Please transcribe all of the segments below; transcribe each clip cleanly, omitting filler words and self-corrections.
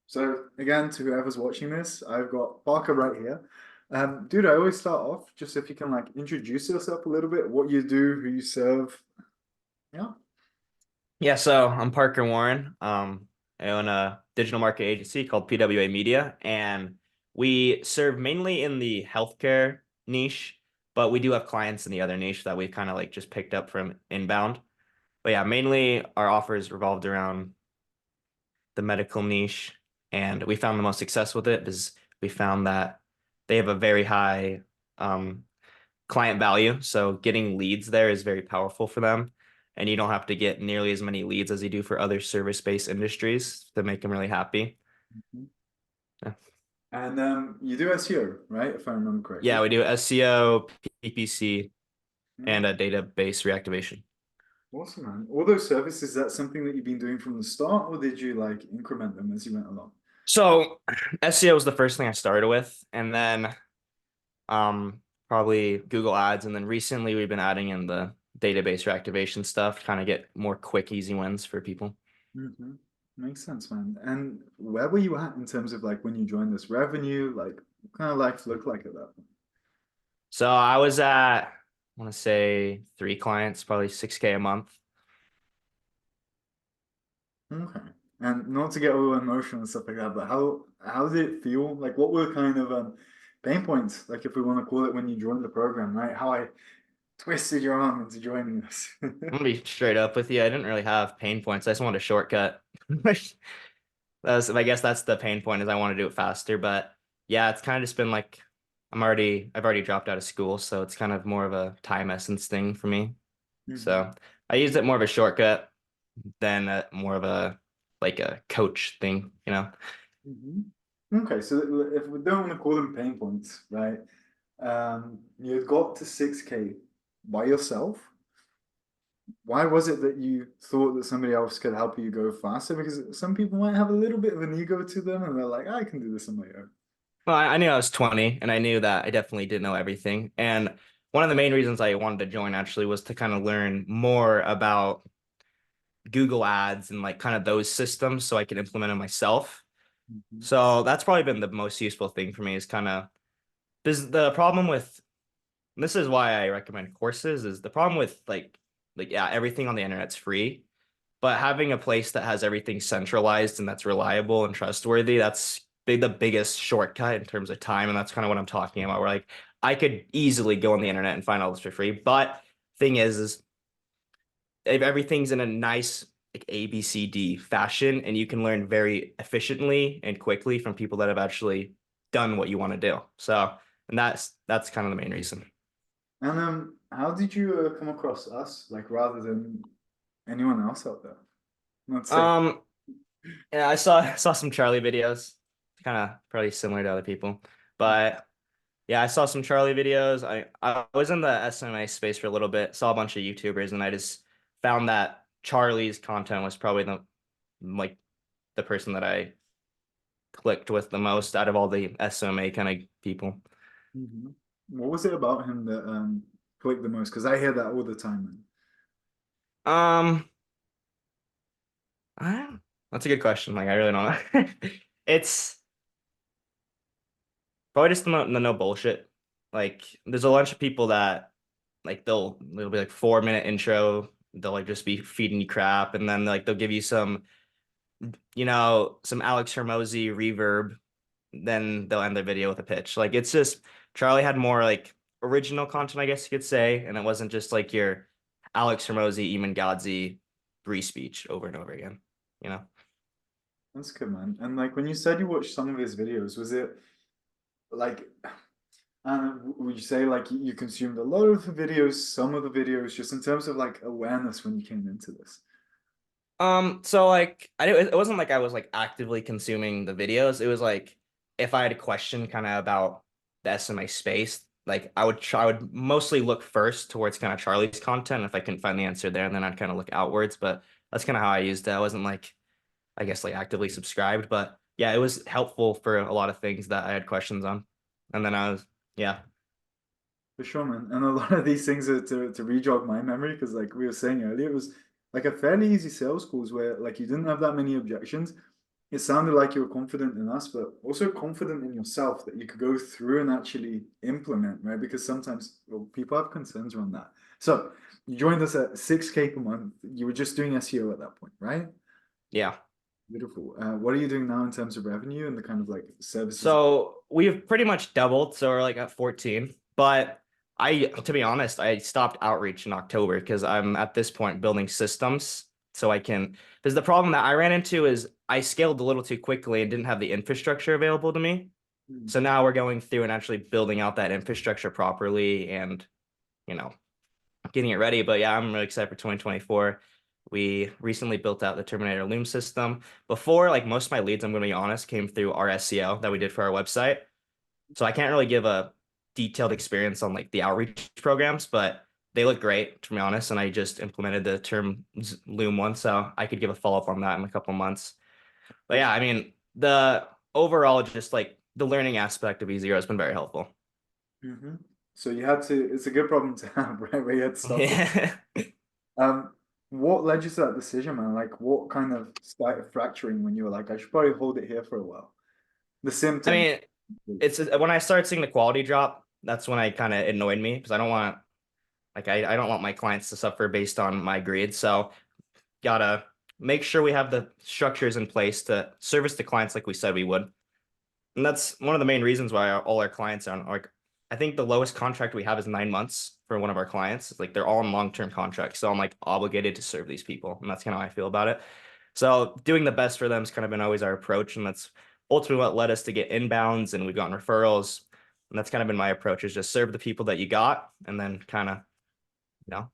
So again, to whoever's watching this, I've got Parker right here. Dude, I always start off just if you can like introduce yourself a little bit, what you do, who you serve. Yeah. Yeah, so I'm Parker Warren. I own a digital market agency called PWA Media, and we serve mainly in the healthcare niche, but we do have clients in the other niche that we've kind of like just picked up from inbound. But yeah, mainly our offers revolved around the medical niche, and we found the most success with it is we found that they have a very high um, client value. So getting leads there is very powerful for them. And you don't have to get nearly as many leads as you do for other service-based industries to make them really happy. Mhm. Yeah, And you do SEO, right? If I remember yeah, correctly. we do SEO, PPC, Yeah. and a database reactivation. Awesome, man. All those services, is that something that you've been doing from the start, or did you like increment them as you went along? So SEO was the first thing I started with, and then um, probably Google Ads, and then recently we've been adding in the database reactivation stuff to kind of get more quick, easy wins for people. Hmm. Makes sense, man. And where were you at in terms of like when you joined this revenue? Like, what kind of life looked like at that So I was at, I want to say three clients, probably 6K a month. Okay. And not to get all emotional and stuff like that, but how did it feel? Like what were kind of pain points, like if we want to call it when you joined the program, right? How I twisted your arm into joining us. I'm gonna be straight up with you. I didn't really have pain points. I just wanted a shortcut. I guess that's the pain point is I want to do it faster. But yeah, it's kind of just been like I've already dropped out of school, so it's kind of more of a time essence thing for me. Hmm. So I used it more of a shortcut than more of a like a coach thing, you know? Hmm. Okay, so if we don't want to call them pain points, right? You had got to 6K by yourself. Why was it that you thought that somebody else could help you go faster? Because some people might have a little bit of an ego to them and they're like, I can do this on my own. Well, I knew I was 20 and I knew that I definitely didn't know everything. And one of the main reasons I wanted to join actually was to kind of learn more about Google Ads and like kind of those systems so I could implement them myself. Mhm. So that's probably been the most useful thing for me is kind of this the problem with this is why I recommend courses is the problem with like yeah, everything on the internet's free, but having a place that has everything centralized and that's reliable and trustworthy, that's the biggest shortcut in terms of time. And that's kind of what I'm talking about. Where like I could easily go on the internet and find all this for free. But thing is if everything's in a nice like A, B, C, D fashion, and you can learn very efficiently and quickly from people that have actually done what you want to do. So, and that's kind of the main reason. And how did you come across us, like rather than anyone else out there? Not to say. Um, yeah, saw some Charlie videos, kind of probably similar to other people, but yeah, I saw some Charlie videos. I was in the SMA space for a little bit, saw a bunch of YouTubers, and I just found that Charlie's content was probably the like the person that I clicked with the most out of all the SMA kind of people. Mhm. What was it about him that clicked the most? Because I hear that all the time, man. Um, I, that's a good question. Like, I really don't know. It's probably just the no bullshit. Like, there's a bunch of people that like they'll be like 4 minute intro. They'll like just be feeding you crap, and then like they'll give you some, some Alex Hermosi reverb. Then they'll end their video with a pitch. Like, it's just Charlie had more like original content, I guess you could say, and it wasn't just like your Alex Hermosi, Eamon Gadzhi re-speech over and over again. You know. That's good, man. And like when you said you watched some of his videos, was it like, would you say like you consumed a lot of the videos, some of the videos, just in terms of like awareness when you came into this? So like it wasn't like I was like actively consuming the videos. It was like if I had a question kind of about the SMA space, like I would mostly look first towards kind of Charlie's content. If I couldn't find the answer there, and then I'd kind of look outwards. But that's kind of how I used it. I wasn't like I guess like actively subscribed, but yeah, it was helpful for a lot of things that I had questions on. And then I was yeah. For sure, man. And a lot of these things are to re-jog my memory because, like we were saying earlier, it was like a fairly easy sales calls where like you didn't have that many objections. it sounded like you were confident in us, but also confident in yourself that you could go through and actually implement, right? Because sometimes, well, people have concerns around that. So you joined us at 6K per month. You were just doing SEO at that point, right? Yeah. Beautiful. What are you doing now in terms of revenue and the kind of like services? So we've pretty much doubled. So we're like at 14. But to be honest, I stopped outreach in October because I'm at this point building systems so I can, because the problem that I ran into is I scaled a little too quickly and didn't have the infrastructure available to me. Hmm. So now we're going through and actually building out that infrastructure properly and, you know, getting it ready. But yeah, I'm really excited for 2024. We recently built out the Terminator Loom system. Before, like most of my leads, I'm going to be honest, came through our SEO that we did for our website. So I can't really give a detailed experience on like the outreach programs, but they look great to be honest. And I just implemented the term Loom one, so I could give a follow up on that in a couple of months. But yeah, I mean the overall just like the learning aspect of EasyGrow has been very helpful. Mm-hmm. So you had to, it's a good problem to have, right? Where you had to stop. Yeah. Um, what led you to that decision, man? Like, what kind of started fracturing when you were like, I should probably hold it here for a while? The I symptom. mean, it's when I started seeing the quality drop, that's when I kind of annoyed me because I don't want like I don't want my clients to suffer based on my greed. So gotta make sure we have the structures in place to service the clients like we said we would. And that's one of the main reasons why all our clients are like, I think the lowest contract we have is 9 months for one of our clients. It's like they're all in long-term contracts. So I'm like obligated to serve these people. And that's kind of how I feel about it. So doing the best for them has kind of been always our approach. And that's ultimately what led us to get inbounds and we've gotten referrals. And that's kind of been my approach is just serve the people that you got and then kind of, you know.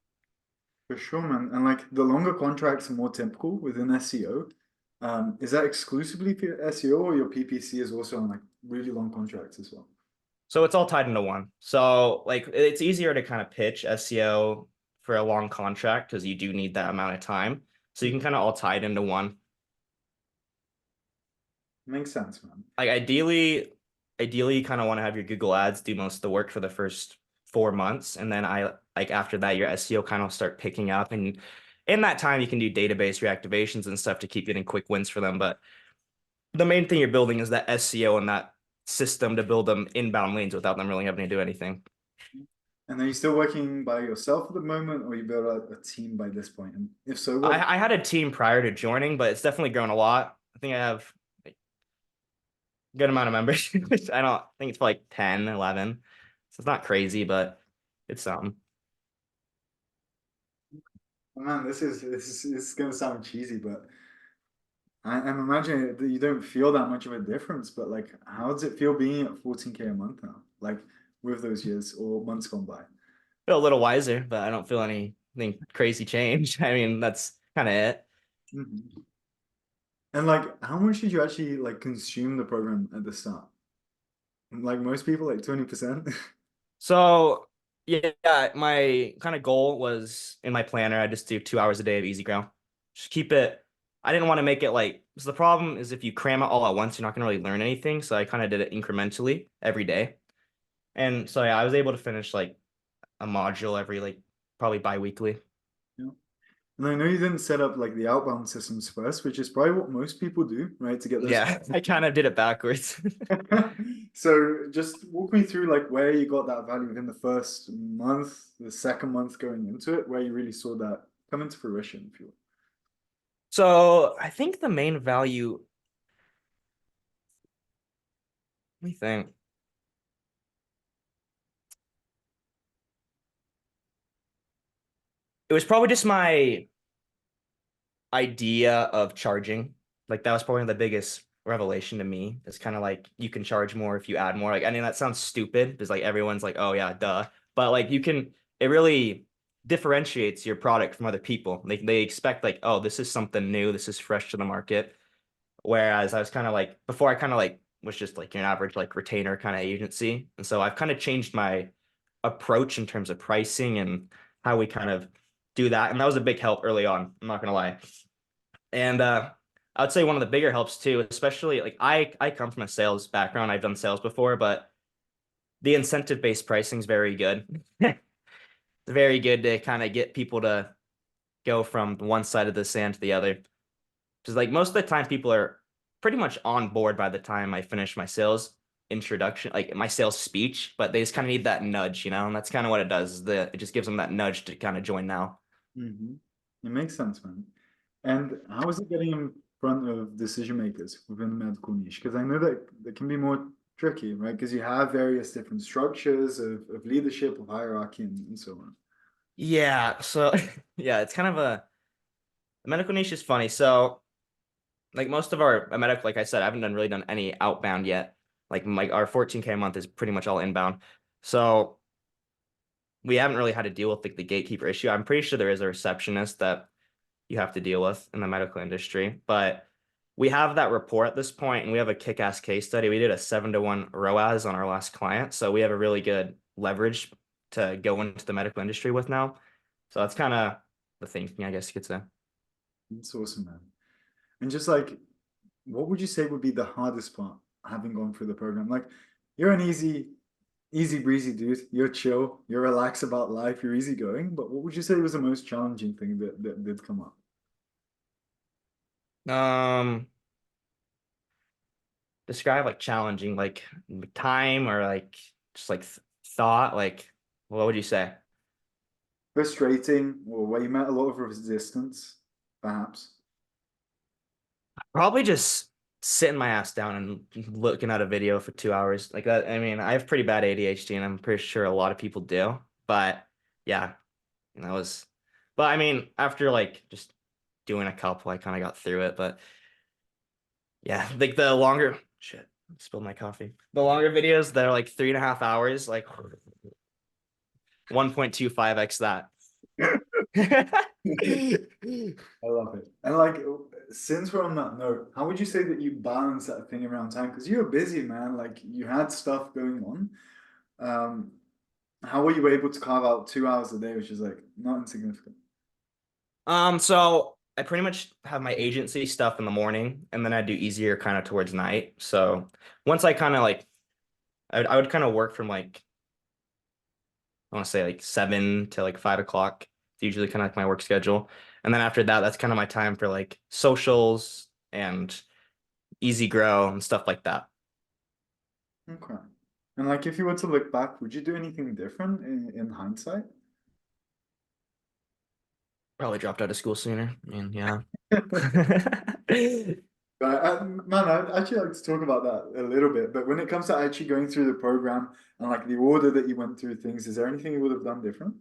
For sure, man. And like the longer contracts are more typical within SEO. Is that exclusively for SEO or your PPC is also on like really long contracts as well? So it's all tied into one. So like it's easier to kind of pitch SEO for a long contract because you do need that amount of time. So you can kind of all tie it into one. Makes sense, man. Like ideally you kind of want to have your Google ads do most of the work for the first 4 months. And then I like after that your SEO kind of start picking up. And in that time you can do database reactivations and stuff to keep getting quick wins for them. But the main thing you're building is that SEO and that system to build them inbound leads without them really having to do anything. And are you still working by yourself at the moment, or you built a team by this point? And if so, what? I had a team prior to joining, but it's definitely grown a lot. I think I have like, a good amount of members. I don't think it's like 10, 11. So it's not crazy, but it's something. Man, this is gonna sound cheesy, but I'm imagining that you don't feel that much of a difference. But like, how does it feel being at 14K a month now? Like with those years or months gone by? Feel a little wiser, but I don't feel anything crazy change. I mean, that's kind of it. Mhm. And like, how much did you actually like consume the program at the start? Like most people, like 20%. So yeah, my kind of goal was in my planner. I just do 2 hours a day of EasyGrow. Just keep it. I didn't want to make it like. So the problem is if you cram it all at once, you're not gonna really learn anything. So I kind of did it incrementally every day. And so yeah, I was able to finish like a module every like probably bi-weekly. Yeah. And I know you didn't set up like the outbound systems first, which is probably what most people do, right? To get those. Yeah, I kind of did it backwards. So just walk me through like where you got that value within the first month, the second month going into it, where you really saw that come into fruition, if you will. So I think the main value, let me think. It was probably just my idea of charging. Like that was probably the biggest revelation to me. It's kind of like you can charge more if you add more. Like I mean that sounds stupid because like everyone's like, oh yeah, duh. But like you can it really differentiates your product from other people. They expect like, oh, this is something new, this is fresh to the market. Whereas I was kind of like before I kind of like was just like your average like retainer kind of agency. And so I've kind of changed my approach in terms of pricing and how we kind of do that. And that was a big help early on. I'm not gonna lie. And I would say one of the bigger helps too, especially like I come from a sales background. I've done sales before, but the incentive-based pricing is very good. It's very good to kind of get people to go from one side of the sand to the other. Because like most of the time people are pretty much on board by the time I finish my sales introduction, like my sales speech, but they just kind of need that nudge, and that's kind of what it does. It just gives them that nudge to kind of join now. Hmm. It makes sense, man. And how is it getting in front of decision makers within the medical niche? Because I know that it can be more tricky, right? Because you have various different structures of leadership, of hierarchy, and so on. Yeah, so yeah, it's kind of the medical niche is funny. So like most of our medical, like I said, I haven't really done any outbound yet. Like our 14K a month is pretty much all inbound. So we haven't really had to deal with like the gatekeeper issue. I'm pretty sure there is a receptionist that you have to deal with in the medical industry, but we have that rapport at this point, and we have a kick-ass case study. We did a 7-to-1 ROAS on our last client, so we have a really good leverage to go into the medical industry with now. So that's kind of the thinking, I guess you could say. It's awesome, man. And just like, what would you say would be the hardest part having gone through the program? Like, you're an easy breezy dude. You're chill. You're relaxed about life. You're easygoing. But what would you say was the most challenging thing that did come up? Um, Describe like challenging, like time or like just like thought, like what would you say? Frustrating, or where you met a lot of resistance, perhaps. Probably just sitting my ass down and looking at a video for 2 hours like that. I mean, I have pretty bad ADHD, and I'm pretty sure a lot of people do. But yeah, that was. But I mean, after like just doing a couple, I kind of got through it. But yeah, like the longer shit, I spilled my coffee. The longer videos that are like 3.5 hours, like 1.25x that. I love it. And like, since we're on that note, how would you say that you balance that thing around time? Because you're busy, man. Like, you had stuff going on. Um, how were you able to carve out 2 hours a day, which is like not insignificant? So I pretty much have my agency stuff in the morning, and then I do easier kind of towards night. So once I kind of like, I would kind of work from like, I want to say like 7 to like 5 o'clock. It's usually kind of like my work schedule. And then after that, that's kind of my time for like socials and easy grow and stuff like that. Okay. And like, if you were to look back, would you do anything different in hindsight? Probably dropped out of school sooner. I mean, yeah. But man, I'd actually like to talk about that a little bit. But when it comes to actually going through the program and like the order that you went through things, is there anything you would have done different?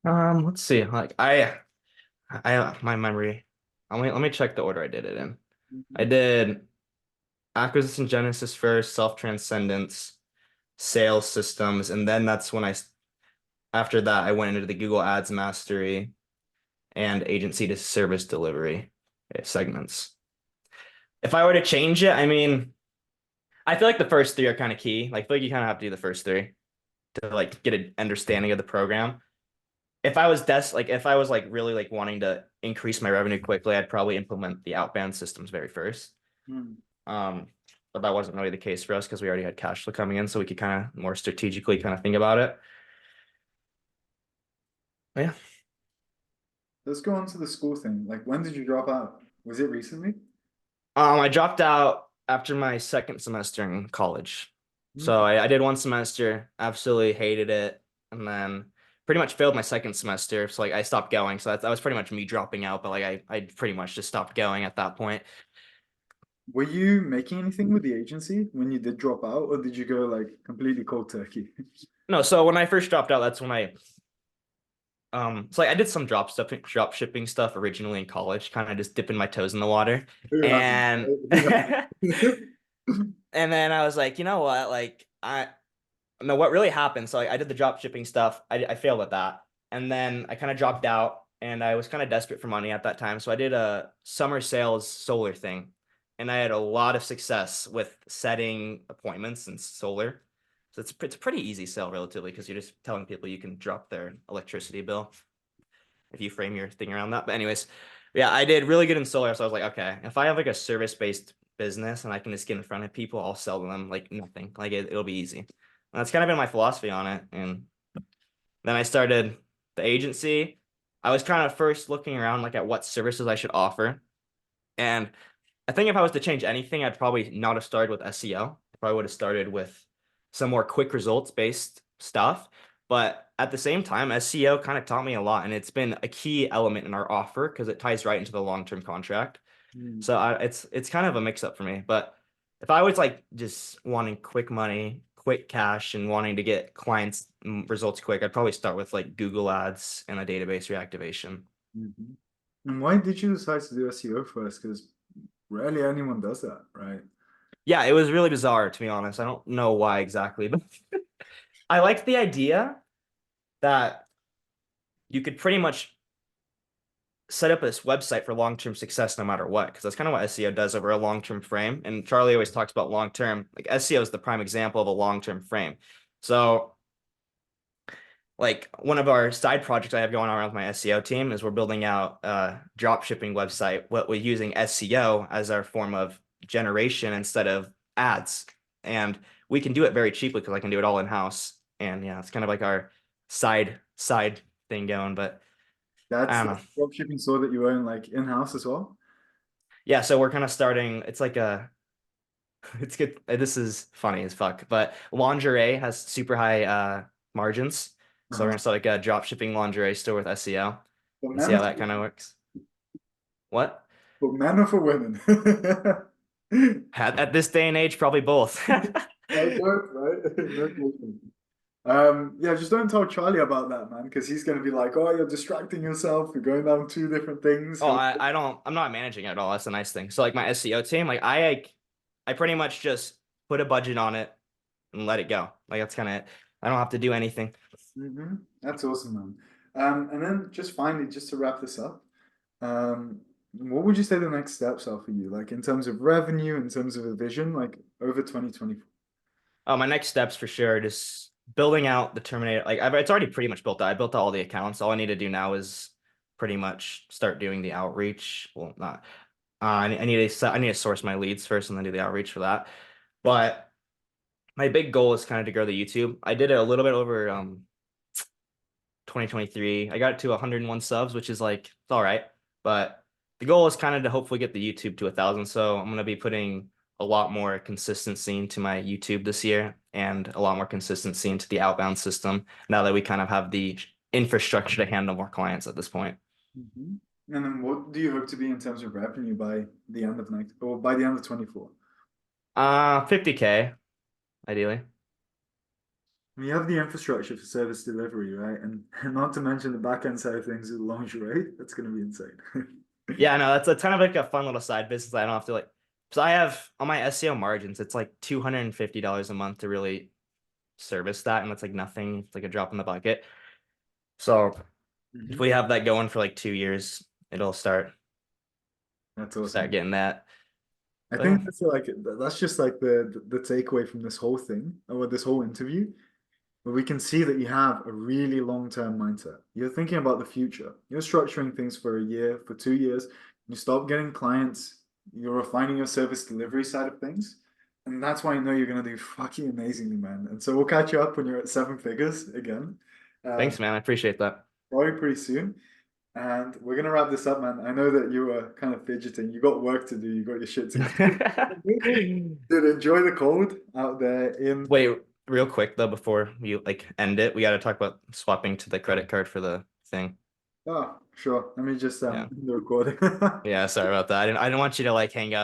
Let's see. Like my memory. Let me check the order I did it in. I Mhm. did acquisition genesis first, self transcendence, sales systems, and then that's when after that I went into the Google Ads mastery and agency to service delivery segments. If I were to change it, I mean, I feel like the first three are kind of key. Like, I feel like you kind of have to do the first three to like get an understanding of the program. If I was like really like wanting to increase my revenue quickly, I'd probably implement the outbound systems very first. Hmm. Um, but that wasn't really the case for us because we already had cash flow coming in, so we could kind of more strategically kind of think about it. Yeah. Let's go on to the school thing. Like, when did you drop out? Was it recently? I dropped out after my second semester in college. So Okay. I did one semester, absolutely hated it, and then pretty much failed my second semester. So like I stopped going. So that was pretty much me dropping out, but like I pretty much just stopped going at that point. Were you making anything with the agency when you did drop out, or did you go like completely cold turkey? No, so when I first dropped out, that's when so like I did some drop shipping stuff originally in college, kind of just dipping my toes in the water. Who hasn't? And Who and hasn't? then I was like, you know what? Like no, what really happened? So I did the drop shipping stuff. I failed at that. And then I kind of dropped out, and I was kind of desperate for money at that time. So I did a summer sales solar thing, and I had a lot of success with setting appointments in solar. So it's a pretty easy sell relatively because you're just telling people you can drop their electricity bill if you frame your thing around that. But anyways, yeah, I did really good in solar. So I was like, okay, if I have like a service-based business and I can just get in front of people, I'll sell them like nothing. Like it'll be easy. And that's kind of been my philosophy on it. And then I started the agency. I was kind of first looking around like at what services I should offer. And I think if I was to change anything, I'd probably not have started with SEO. I probably would have started with some more quick results based stuff. But at the same time, SEO kind of taught me a lot, and it's been a key element in our offer because it ties right into the long-term contract. Mm. So it's kind of a mix up for me. But if I was like just wanting quick money, quick cash, and wanting to get clients results quick, I'd probably start with like Google Ads and a database reactivation. Mhm. And why did you decide to do SEO first? Because rarely anyone does that, right? Yeah, it was really bizarre to be honest. I don't know why exactly, but I liked the idea that you could pretty much set up this website for long-term success no matter what, because that's kind of what SEO does over a long-term frame. And Charlie always talks about long-term. Like SEO is the prime example of a long-term frame. So like one of our side projects I have going on with my SEO team is we're building out a drop shipping website, what we're using SEO as our form of generation instead of ads. And we can do it very cheaply because I can do it all in-house. And yeah, it's kind of like our side thing going, but I That's don't the know. dropshipping store that you own like in-house as well. Yeah, so we're kind of starting, it's like a it's good. This is funny as fuck, but lingerie has super high margins. So we're Uh-huh. gonna start like a drop shipping lingerie store with SEO For and see men or how for that kind of works. What? for men or for women? At this day and age, probably both. Both, right? No question. Yeah, just don't tell Charlie about that, man, because he's gonna be like, "Oh, you're distracting yourself. You're going down two different things." Oh, I don't. I'm not managing it at all. That's the nice thing. So like my SEO team, I pretty much just put a budget on it and let it go. Like that's kind of it. I don't have to do anything. That's awesome, man. And then just finally, just to wrap this up, what would you say the next steps are for you, like in terms of revenue, in terms of a vision, like over 2024? Oh, my next steps for sure, just building out the Terminator. Like it's already pretty much built out. I built out all the accounts. All I need to do now is pretty much start doing the outreach. Well, not. I need to source my leads first and then do the outreach for that. But my big goal is kind of to grow the YouTube. I did it a little bit over 2023. I got it to 101 subs, which is like it's all right. But the goal is kind of to hopefully get the YouTube to 1,000. So I'm gonna be putting a lot more consistency into my YouTube this year and a lot more consistency into the outbound system now that we kind of have the infrastructure to handle more clients at this point. Hmm. And then what do you hope to be in terms of revenue by the end of next, or by the end of 24? 50K ideally. You have the infrastructure for service delivery, right? And not to mention the back end side of things with lingerie. That's going to be insane. Yeah, no, that's a kind of like a fun little side business. I don't have to like, so I have on my SEO margins, it's like $250 a month to really service that, and that's like nothing. It's like a drop in the bucket. So if Mhm. we have that going for like 2 years, it'll That's start awesome. getting that. I But yeah. think that's like that's just like the takeaway from this whole thing or this whole interview. But we can see that you have a really long-term mindset. You're thinking about the future. You're structuring things for a year, for 2 years. You stop getting clients. You're refining your service delivery side of things. And that's why I know you're going to do fucking amazingly, man. And so we'll catch you up when you're at seven figures again, Thanks, um, man. I appreciate that. probably pretty soon. And we're going to wrap this up, man. I know that you were kind of fidgeting. You got work to do. You got your shit together. Dude, enjoy the cold out there in. Wait, real quick though, before you like end it, we got to talk about swapping to the credit card for the thing. Oh, sure. Let me just Yeah. end the recording. Yeah, sorry about that. I didn't want you to like hang up.